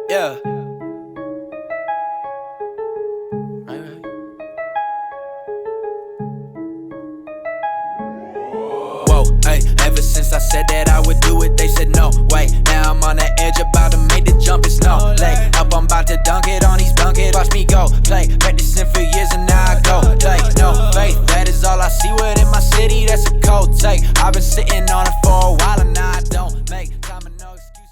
Yeah. Right. Whoa, hey, ever since I said that I would do it, they said no way. Now I'm on the edge, about to make the jump, it's no late. Up, I'm about to dunk it on these bunkets. Watch me go, play, practicing for years and now I go play. No faith, that is all I see within my city, that's a cold take. I've been sitting on it for a while and now I don't make time and no excuses.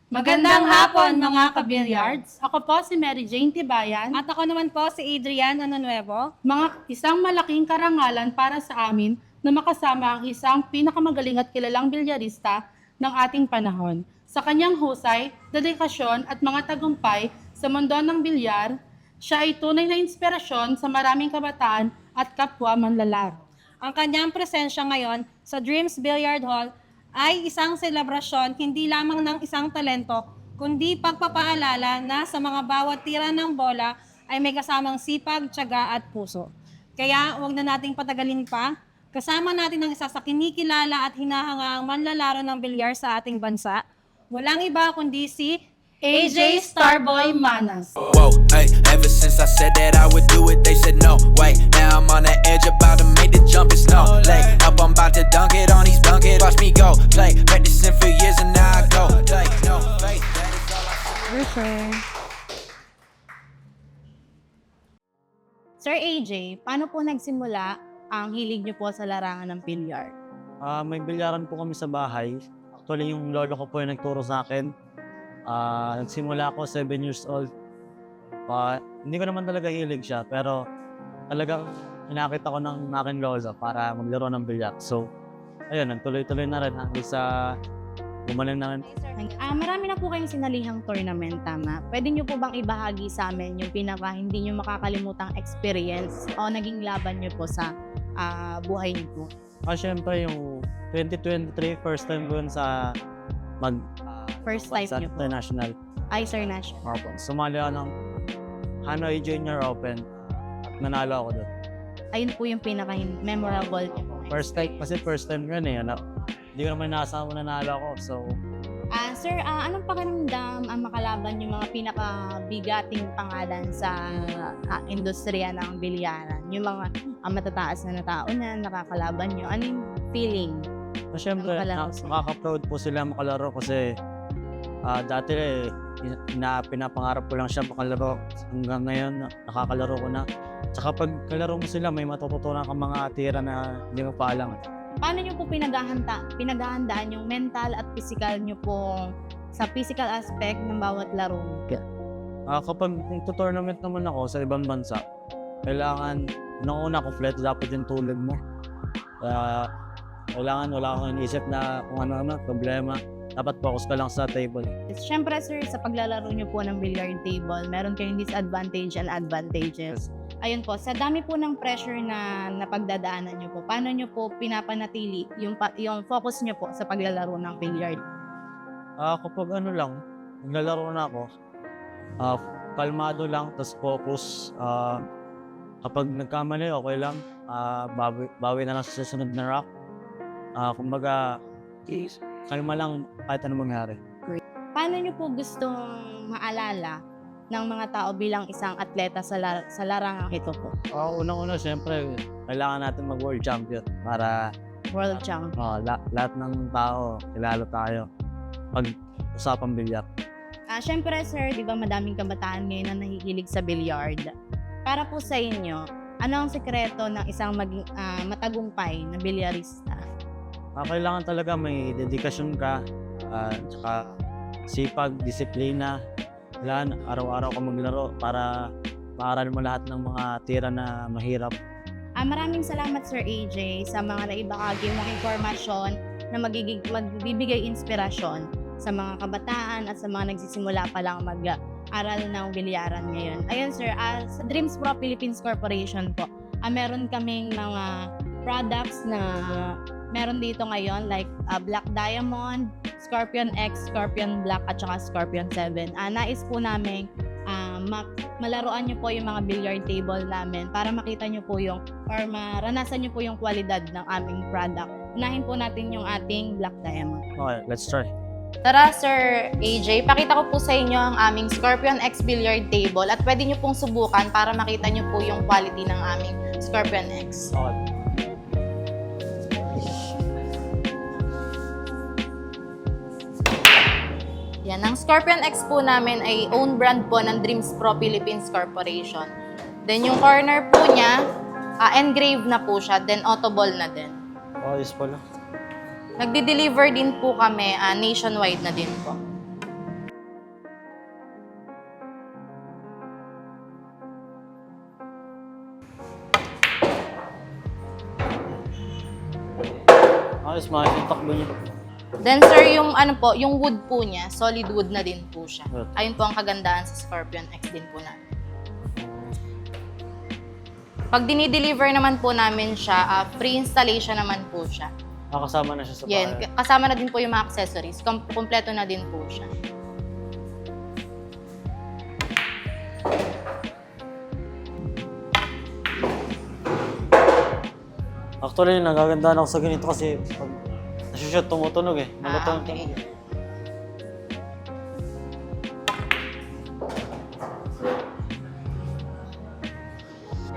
Magandang hapon mga ka-billiards. Ako po si Mary Jane Tibayan. At ako naman po si Adrian Anonuevo. Mga isang malaking karangalan para sa amin na makasama ang isang pinakamagaling at kilalang bilyarista ng ating panahon. Sa kanyang husay, dedikasyon at mga tagumpay sa mundo ng bilyar, siya ay tunay na inspirasyon sa maraming kabataan at kapwa manlalaro. Ang kanyang presensya ngayon sa Dreams Billiard Hall ay isang selebrasyon hindi lamang ng isang talento, kundi pagpapaalala na sa mga bawat tira ng bola ay may kasamang sipag, tiyaga at puso. Kaya huwag na nating patagalin pa. Kasama natin ang isa sa kinikilala at hinahangaang manlalaro ng bilyar sa ating bansa. Walang iba kundi si AJ Starboy Manas. Whoa, hey, ever since I said that I would do it, they said no way. Now I'm on the edge, about to make the jump, it's no late. Up, I'm about to dunk it on these bunkets. Watch me go, play, practicing for years and now I go play. No faith, that is all I see. Sir AJ, paano po nagsimula ang hilig niyo po sa larangan ng bilyar? May bilyaran po kami sa bahay. Actually, yung lolo ko po yung nagturo sa akin. Nagsimula ako 7 years old. Hindi ko naman talaga hilig siya, pero talagang inakita ko ng aking lolo para maglaro ng bilyar. So, ayun, nagtuloy-tuloy na rin hanggang sa gumaling na rin. Marami na po kayong sinalihang tournament, tama? Pwede nyo po bang ibahagi sa amin yung pinaka hindi nyo makakalimutang experience o naging laban nyo po sa buhay nyo po? Siyempre, yung 2023, first time ko yun sa First time nyo po? international. Ay, Sir Nash. Open. Sumali ako ng Hanoi Junior Open at nanalo ako doon. Ayun po yung pinaka-memorable nyo po. First time ko yun eh. Hindi ko naman inaasahan na nanalo ako. So, Sir, anong pakiramdam ang makalaban yung mga pinakabigating pangalan sa industriya ng bilyaran? Yung mga matataas na tao na nakakalaban nyo. Ano yung feeling? Siyempre, nakaka-proud po sila makalaro kasi dati pinapangarap ko lang siya makalaro. Hanggang ngayon, nakakalaro ko na. Tsaka pag kalaro mo sila, may matututunan kang mga tira na hindi mo pa alam. Paano nyo po pinaghahandaan yung mental at physical nyo po sa physical aspect ng bawat laro? Kapag tournament naman ako sa ibang bansa, kailangan, una complete dapat yung tulog mo. Kailangan wala akong inisip na kung ano problema. Dapat focus ka lang sa table. Siyempre sir, sa paglalaro nyo po ng billiard table, meron kayong disadvantage and advantages. Ayun po, sa dami po ng pressure na napagdadaanan nyo po, paano nyo po pinapanatili yung focus nyo po sa paglalaro ng billiard? Kapag naglalaro na ako, kalmado lang, tapos focus. Kapag nagkamali, okay lang. Bawi na lang sa susunod na rock. Kumbaga, kalma lang kahit ano mangyari. Paano nyo po gustong maalala ng mga tao bilang isang atleta sa larangang ito po? Unang-una, siyempre, kailangan natin mag-world champion para World champ. lahat ng tao, kilala tayo pag usapang bilyar. Siyempre sir, di ba madaming kabataan ngayon na nahihilig sa billiard? Para po sa inyo, ano ang sekreto ng isang maging matagumpay na bilyarista? Kailangan talaga may dedikasyon ka, tsaka sipag, disiplina. Kailangan araw-araw ka maglaro para maaral mo lahat ng mga tira na mahirap. Maraming salamat Sir AJ sa mga naibahagi mong informasyon na magbibigay inspirasyon sa mga kabataan at sa mga nagsisimula pa lang mag-aral ng bilyaran ngayon. Ayun sir, sa Dreams Pro Philippines Corporation po, meron kaming mga products na meron dito ngayon like Black Diamond, Scorpion X, Scorpion Black at saka Scorpion 7. Nais po namin malaruan nyo po yung mga billiard table namin para makita nyo po yung or maranasan nyo po yung kwalidad ng aming product. Unahin po natin yung ating Black Diamond. Okay, let's try. Tara, Sir AJ, pakita ko po sa inyo ang aming Scorpion X billiard table at pwede nyo pong subukan para makita nyo po yung quality ng aming Scorpion X. Okay. Yan, ang Scorpion X po namin ay own brand po ng Dreams Pro Philippines Corporation. Then yung corner po niya, engraved na po siya, then auto ball na din. Ayos pala. Nagdi-deliver din po kami, nationwide na din po. Ayos, maayos yung takbo niya. Then sir, yung ano po, yung wood po niya, solid wood na din po siya. Good. Ayun po ang kagandahan sa Scorpion X din po namin. Pag dinideliver naman po namin siya, free installation naman po siya. Kasama na siya sa Yan, bahay. kasama na din po yung mga accessories. Kompleto na din po siya. Actually, nagagandaan ako sa ganito kasi pag nasushoot, tumutunog eh. Okay.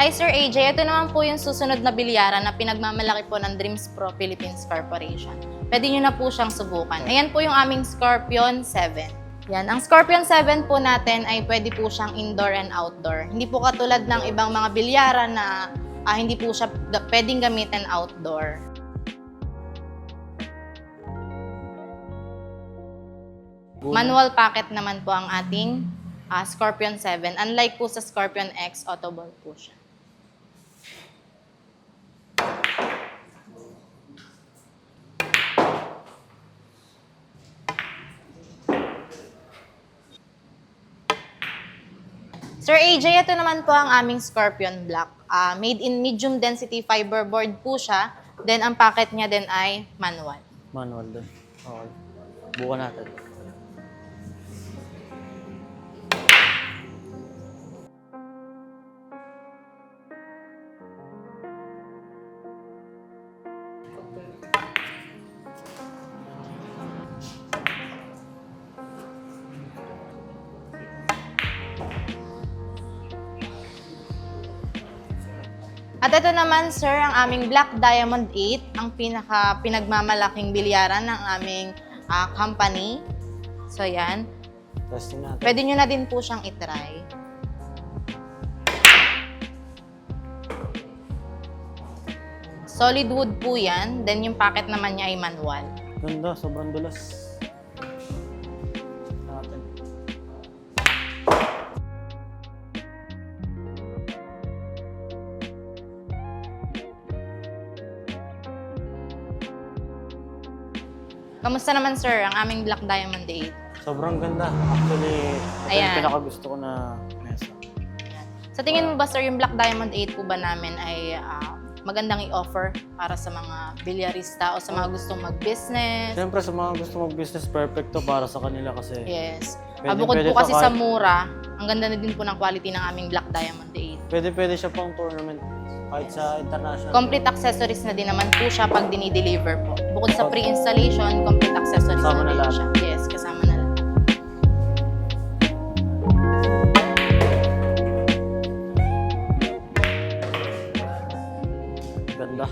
Hi Sir AJ, ito naman po yung susunod na bilyaran na pinagmamalaki po ng Dreams Pro Philippines Corporation. Pwede nyo na po siyang subukan. Ayan po yung aming Scorpion 7. Yan, ang Scorpion 7 po natin ay pwede po siyang indoor and outdoor. Hindi po katulad ng ibang mga bilyaran na hindi po siya pwedeng gamitin outdoor. Manual packet naman po ang ating Scorpion 7. Unlike po sa Scorpion X, auto ball po siya. Sir AJ, ito naman po ang aming Scorpion Black. Made in medium density fiberboard po siya. Then ang packet niya din ay manual. Manual din. Okay. Bukan natin. At ito naman, sir, ang aming Black Diamond 8, ang pinagmamalaking bilyaran ng aming company. So, yan. Testing natin. Pwede nyo na din po siyang itry. Solid wood po yan. Then, yung packet naman niya ay manual. Ganda, sobrang dulas. Natin. Kamusta naman, sir, ang aming Black Diamond 8? Sobrang ganda. Actually, ito Ayan. yung pinakagusto ko na mesa. Sa tingin mo ba, sir, yung Black Diamond 8 po ba namin ay magandang i-offer para sa mga bilyarista o sa mga gustong mag-business? Siyempre, sa mga gusto mag-business, perfect to para sa kanila kasi Yes. Pwede Bukod po to kasi sa kahit- mura, ang ganda na din po ng quality ng aming Black Diamond 8. pwede siya pang tournament. Kahit sa international. Complete accessories na din naman po siya pag dinideliver po. Bukod sa pre-installation, complete accessories Kasama na na din lahat. siya. Yes, kasama na lahat. Ganda.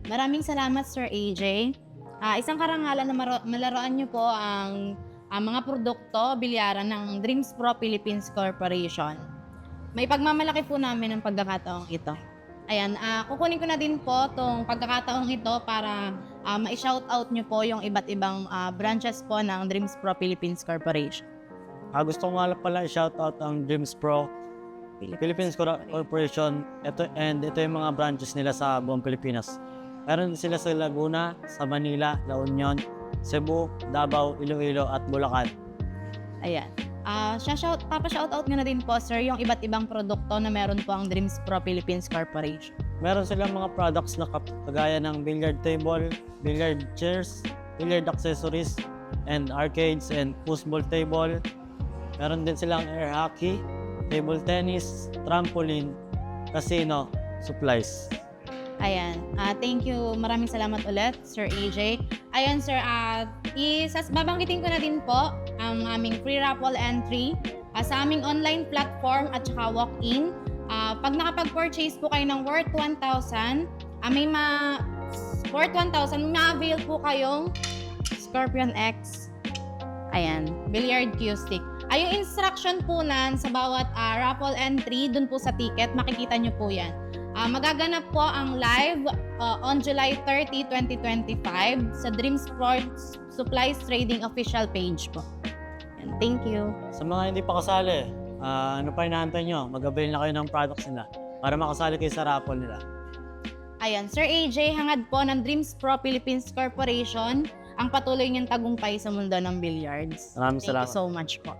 Maraming salamat, Sir AJ. Isang karangalan na malaroan niyo po ang mga produkto, bilyaran ng Dreams Pro Philippines Corporation. May pagmamalaki po namin ang pagkakataong ito. Ayan, kukunin ko na din po itong pagkakataong ito para ma-shoutout niyo po yung iba't ibang branches po ng Dreams Pro Philippines Corporation. Gusto ko nga pala i-shoutout ang Dreams Pro Philippines Corporation. Ito yung mga branches nila sa buong Pilipinas. Meron sila sa Laguna, sa Manila, La Union, Cebu, Davao, Iloilo at Bulacan. Ayan. Papa-shoutout nyo na din po, sir, yung iba't ibang produkto na meron po ang Dreams Pro Philippines Corporation. Meron silang mga products na kagaya ng billiard table, billiard chairs, billiard accessories, and arcades and foosball table. Meron din silang air hockey, table tennis, trampoline, casino, supplies. Ayan. Thank you. Maraming salamat ulit, Sir AJ. Ayun sir, babanggitin ko na din po ang aming free raffle entry sa aming online platform at saka walk-in. Pag nakapag-purchase po kayo ng worth 1,000, worth 1,000, ma-avail po kayong Scorpion X. Ayan, billiard cue stick. Yung instruction po sa bawat raffle entry, dun po sa ticket, makikita nyo po yan. Magaganap po ang live on July 30, 2025 sa Dream Sports Supplies Trading official page po. And thank you. Sa mga hindi pa kasali, ano pa inaantay nyo? Mag-avail na kayo ng products nila para makasali kayo sa raffle nila. Ayan, Sir AJ, hangad po ng Dreams Pro Philippines Corporation ang patuloy niyang tagumpay sa mundo ng billiards. Maraming Thank you salamat. so much po.